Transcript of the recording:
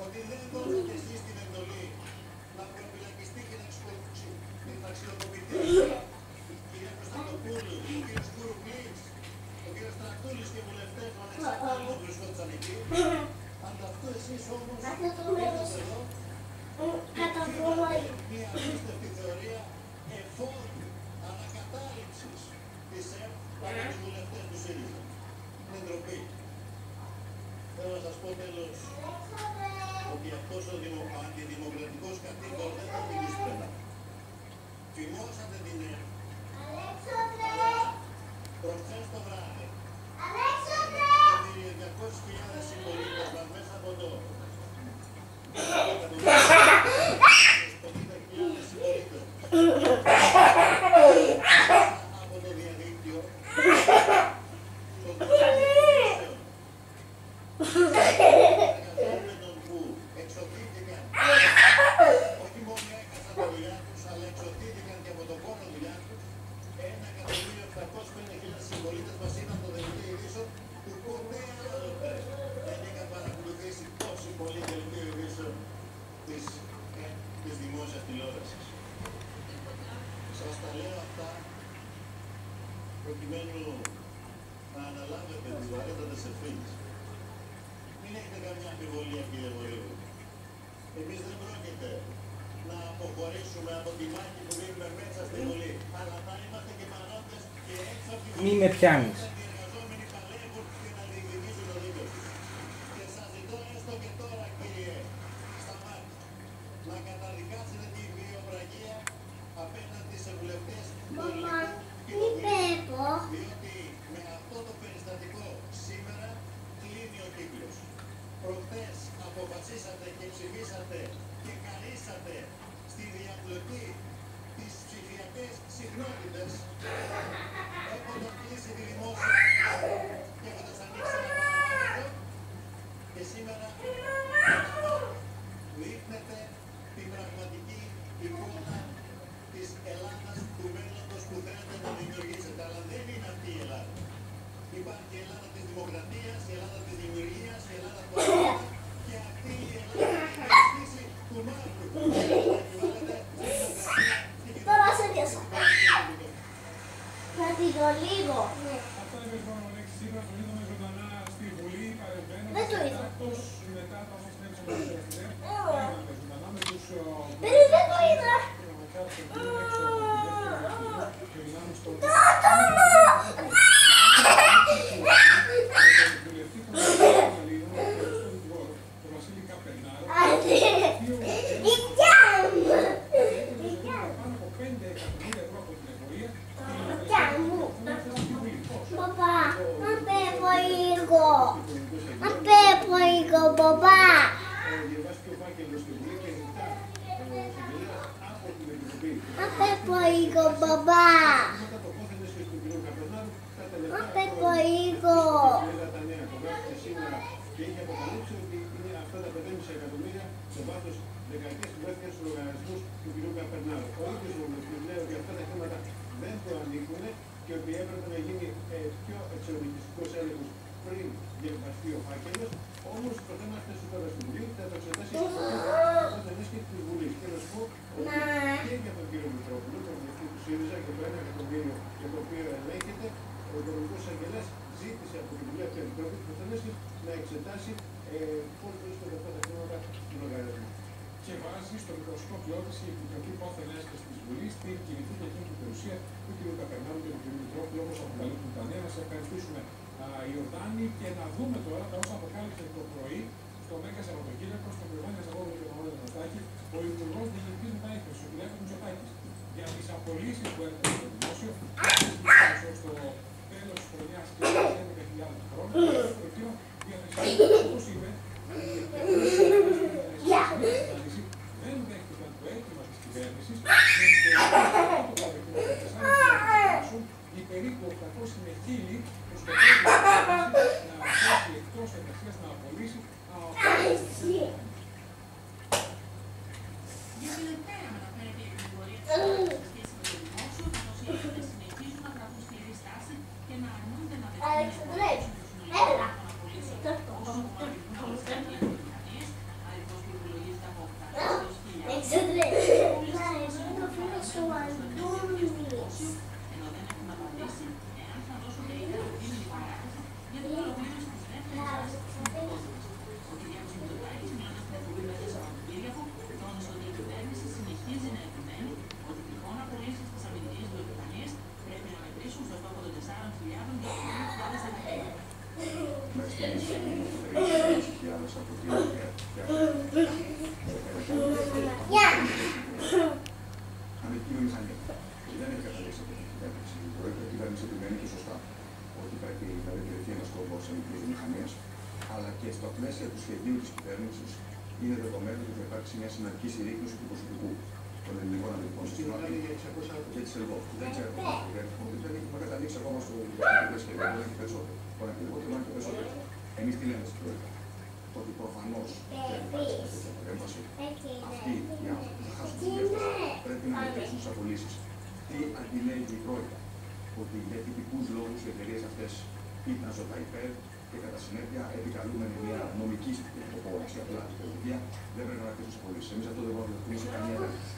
ότι δεν δώσατε εσείς την εντολή να προφυλακιστεί και να αξιοποιηθεί η κυρία Κωνσταντοπούλου, ο κύριος Κουρουκλής, ο κύριος Τρακτούλης και βουλευτές του ανεξάρτητου βρισκόντουσαν εκεί. Ανταυτού εσείς όμως ήρθατε εδώ και φύγατε μια απίστευτη θεωρία εφόρου ανακατάληψης της ΕΠ από τους βουλευτές του ΣΥΡΙΖΑ. Είναι ντροπή. Θέλω να σας πω τέλος ότι αυτός ο αντιδημοκρατικός κατήγορ δεν θα οδηγήσει πουθενά. Φημώσατε την ΕΠ, αλλά προχθές το βράδυ 200.000 συμπολίτες μας μέσα από το 50.000 συμπολίτες από το διαδίκτυο στον εργαζόμενων που εξωθήθηκαν, όχι μόνο έχασαν τα δουλειά τους, αλλά εξωθήθηκαν και από τον πόνο δουλειά τους. 1.705.000 συμπολίτες μας είδαν το δελτίο ειδήσεων που ποτέ άλλοτε δεν είχαν παρακολουθήσει τόσοι πολλοί δελτίο ειδήσεων της δημόσιας τηλεόρασης. Σας τα λέω αυτά προκειμένου να αναλάβετε τις βαρύτατες ευθύνες. Μην έχετε καμιά αμφιβολία, κύριε Βορύδου. Εμείς δεν πρόκειται να αποχωρήσουμε από τη μάχη που δίνουμε μέσα στη Βουλή, αλλά θα είμαστε και παρόντες και έξω από τη Βουλή. Μη με πιάνεις. Οι εργαζόμενοι παλεύουν και να διεκδικήσουν το δίκαιο τους. Και σας ζητώ έστω και τώρα, κύριε Σταμάτη, να καταδικάσετε τη βιοπραγία απέναντι σε βουλευτές του Ελληνικού Κοινοβουλίου. Διότι με αυτό το περιστατικό σήμερα κλείνει ο κύκλος. Προχθές αποφασίσατε και ψηφίσατε και χαρίσατε στη διαπλοκή τις ψηφιακές συχνότητες, έχοντας κλείσει τη δημόσια και έχοντας ανοίξει ένα παραπάνω. Και σήμερα δείχνετε την πραγματική εικόνα της Ελλάδας του μέλλοντος που θέλετε να δημιουργήσετε. Αλλά δεν είναι αυτή η Ελλάδα. Υπάρχει η Ελλάδα της δημοκρατίας, η Ελλάδα της δημιουργίας, η Ελλάδα του αγώνα και αυτή η Ελλάδα της ενίσχυση του μαύρου. Τώρα σε πιάσα. Να τη δω λίγο. Αυτό είναι μόνο ο Λέξης Τσίπρας, το είδαμε ζωντανά στη Βουλή, παρεμβαίνοντας. Δεν το είδα. Εκτός μετά το όμως την έξω είδαμε ζωντανά με τους... Δεν το είδα. Και ότι έπρεπε να γίνει πιο εξορμητιστικός έλεγχος πριν διαβαστεί ο φάκελος. Όμως το θέμα φτάσει τώρα στη Βουλή, θα το εξετάσει όταν έσχεται τη Βουλή. Και να σου πω ότι και για τον κύριο Μητρόπουλο, τον βουλευτή του ΣΥΡΙΖΑ και το 1 εκατομμύριο για το οποίο ελέγχεται, ο Οικονομικός Εισαγγελέας ζήτησε από την Βουλή του Επιτρόπου να εξετάσει πώς βρίσκονται αυτά τα χρήματα του λογαριασμού. Και βάζει στο μικροσκόπιό της η Επιτροπή Πόθεν Έσχεσης της Βουλής την κινητή και εκείνη την περιουσία του κ. Καπερνάου και του κ. Μητρόπουλου, όπως αποκαλύπτουν τα νέα. Να σε ευχαριστήσουμε, Ιορδάνη, και να δούμε τώρα τα όσα αποκάλυψε το πρωί στο Μέγκα Σαββατοκύριακο, στον Ιωάννη Ζαγόβο και τον Μαύρο Δανατάκη, ο Υπουργός Διοικητικής Μεταίκησης, ο κ. Μητσοτάκης, για τις απολύσεις που έκανε στο δημόσιο, στο τέλος της χρονιάς και στις 11.000 χρόνια, το οποίο διαθεσιμοποιεί, όπως είπε, δεν δέχτηκαν το αίτημα της κυβέρνησης οι περίπου 800 με 1000 που σκοπεύουν να θέσει εκτός εργασίας, να απολύσει Για την Δευτέρα αναφέρεται η κατηγορία της σχέση με το δημόσιο, καθώς οι έντονες συνεχίζουν να κρατούν σκληρή στάση και να αρνούνται να δεχτούν τις απολύσεις των απολύσεων. Όσο το αμυντική βιομηχανία. Δεν έχει καταλήξει από την κυβέρνηση. Η κυβέρνηση επιμένει και σωστά ότι πρέπει να διατηρηθεί ένας κόσμος αμυντικής βιομηχανίας, αλλά και στα πλαίσια του σχεδίου της κυβέρνησης είναι δεδομένο ότι θα υπάρξει μια σημαντική συρρήκνωση του προσωπικού των ελληνικών αμυντικών συστημάτων και της ΕΛΒΟ. Δεν ξέρω, δεν έχουμε καταλήξει ακόμα στο σχέδιο, δεν έχει περισσότερο. Μπορεί να είναι λιγότερο, μπορεί να είναι περισσότερο. Εμείς τι λέμε στην Τρόικα? Ότι προφανώς δεν υπάρχει τέτοια παρέμβαση. Αυτοί οι άνθρωποι που θα χάσουν τις δουλειές τους πρέπει να μετέξουν τις απολύσεις. Τι αντιλέγει η Τρόικα? Ότι για τυπικούς λόγους οι εταιρείες αυτές ήταν στο ΤΑΙΠΕΔ και κατά συνέπεια επικαλούμενη μια νομική υποχώρηση, απλά η τεχνολογία δεν πρέπει να αφήσουν τις απολύσεις. Εμείς αυτό δεν μπορούμε να δεχτούμε σε καμία περίπτωση.